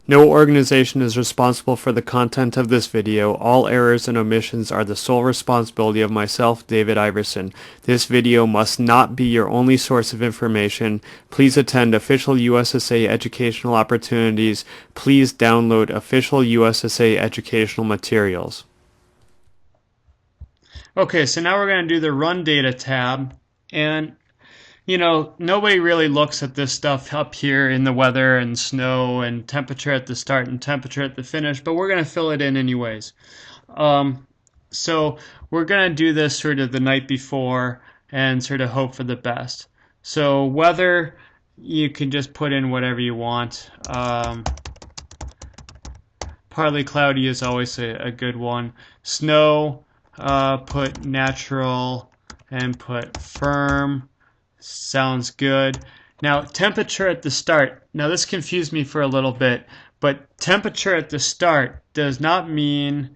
No organization is responsible for the content of this video. All errors and omissions are the sole responsibility of myself, David Iverson. This video must not be your only source of information. Please attend official USSA educational opportunities. Please download official USSA educational materials. Okay, so now we're going to do the Run Data tab. And, nobody really looks at this stuff up here in the weather and snow and temperature at the start and temperature at the finish, but we're going to fill it in anyways. So we're going to do this sort of the night before and sort of hope for the best. So weather, you can just put in whatever you want. Partly cloudy is always a good one. Snow, put natural and put firm. Sounds good. Now, temperature at the start. Now, this confused me for a little bit, but temperature at the start does not mean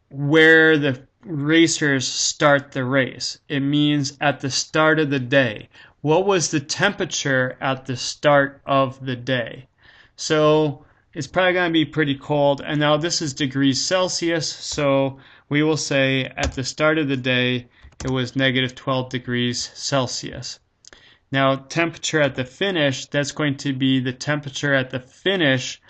where the racers start the race. It means at the start of the day. What was the temperature at the start of the day? So it's probably going to be pretty cold. And now this is degrees Celsius, so we will say at the start of the day it was negative 12 degrees Celsius. Now temperature at the finish, that's going to be the temperature at the finish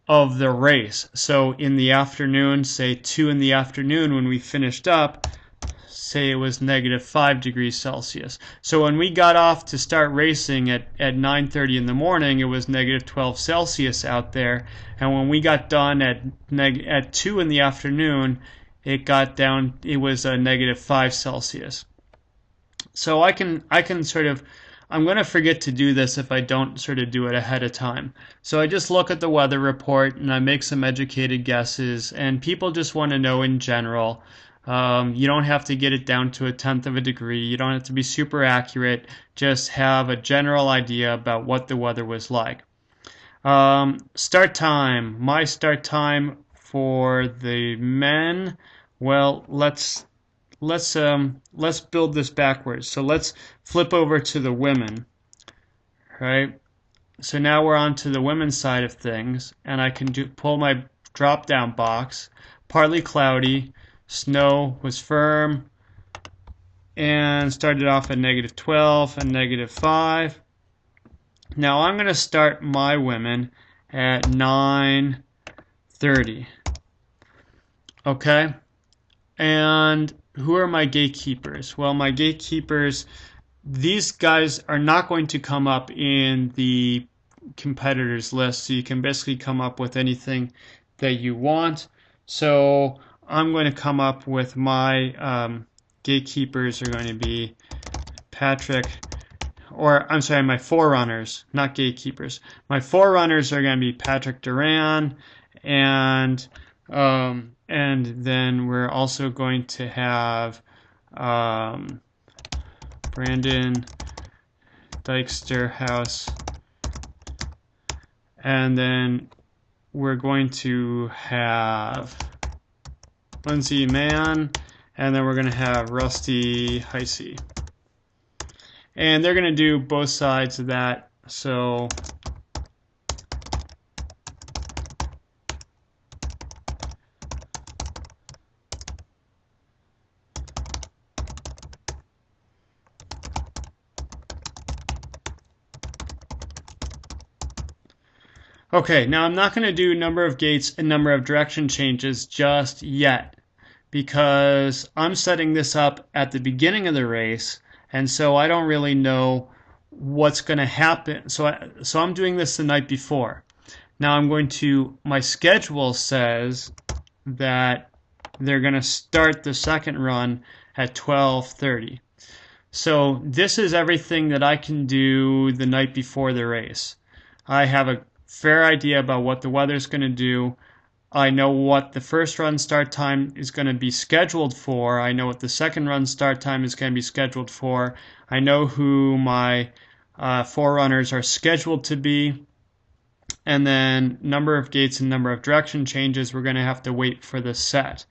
of the race. So in the afternoon, say 2 in the afternoon when we finished up, say it was negative 5 degrees Celsius. So when we got off to start racing at 9:30 in the morning, it was negative 12 Celsius out there. And when we got done at 2 in the afternoon, it was a negative 5 Celsius. So I can sort of, I'm going to forget to do this if I don't sort of do it ahead of time. So I just look at the weather report and I make some educated guesses, and people just want to know in general. You don't have to get it down to a tenth of a degree. You don't have to be super accurate. Just have a general idea about what the weather was like. Start time. My start time for the men. Well, let's build this backwards. So let's flip over to the women. Right. So now we're on to the women's side of things, and I can pull my drop down box. Partly cloudy. Snow was firm and started off at negative 12 and negative 5. Now I'm going to start my women at 9:30. Okay? And who are my gatekeepers? Well, my gatekeepers, these guys are not going to come up in the competitors list, so you can basically come up with anything that you want. So I'm going to come up with my gatekeepers are going to be Patrick, or I'm sorry, my forerunners, not gatekeepers. My forerunners are going to be Patrick Duran, and then we're also going to have Brandon Dijksterhuis, and then we're going to have Lindsay Mann, and then we're going to have Rusty Heisey. And they're going to do both sides of that. So okay, now I'm not going to do number of gates and number of direction changes just yet, because I'm setting this up at the beginning of the race, and so I don't really know what's going to happen. So I'm doing this the night before. Now my schedule says that they're going to start the second run at 12:30. So this is everything that I can do the night before the race. I have a fair idea about what the weather's going to do. I know what the first run start time is going to be scheduled for. I know what the second run start time is going to be scheduled for. I know who my forerunners are scheduled to be. And then number of gates and number of direction changes, we're going to have to wait for the set.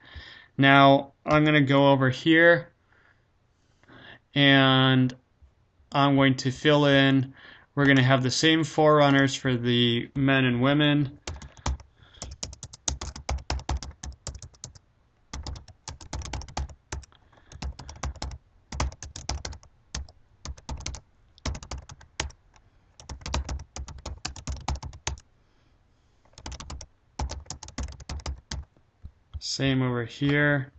Now, I'm going to go over here and I'm going to fill in We're going to have the same forerunners for the men and women. Same over here.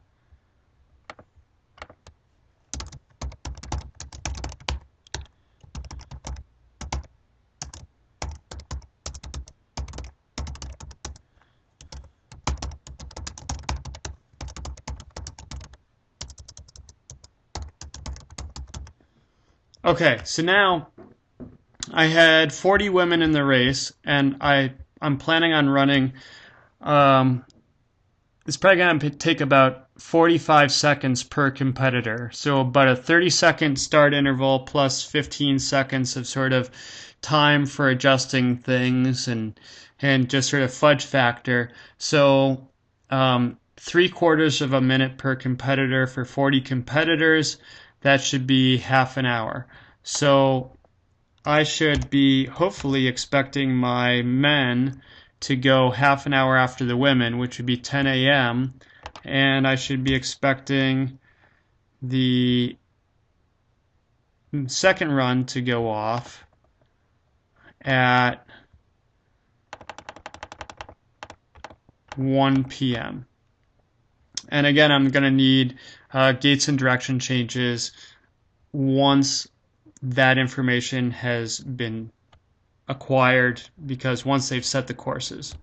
Okay, so now I had 40 women in the race, and I'm planning on running. It's probably going to take about 45 seconds per competitor. So about a 30-second start interval plus 15 seconds of sort of time for adjusting things and just sort of fudge factor. So 3/4 of a minute per competitor for 40 competitors. That should be half an hour. So I should be hopefully expecting my men to go half an hour after the women, which would be 10 a.m. And I should be expecting the second run to go off at 1 p.m. And again, I'm going to need gates and direction changes once that information has been acquired, because once they've set the courses.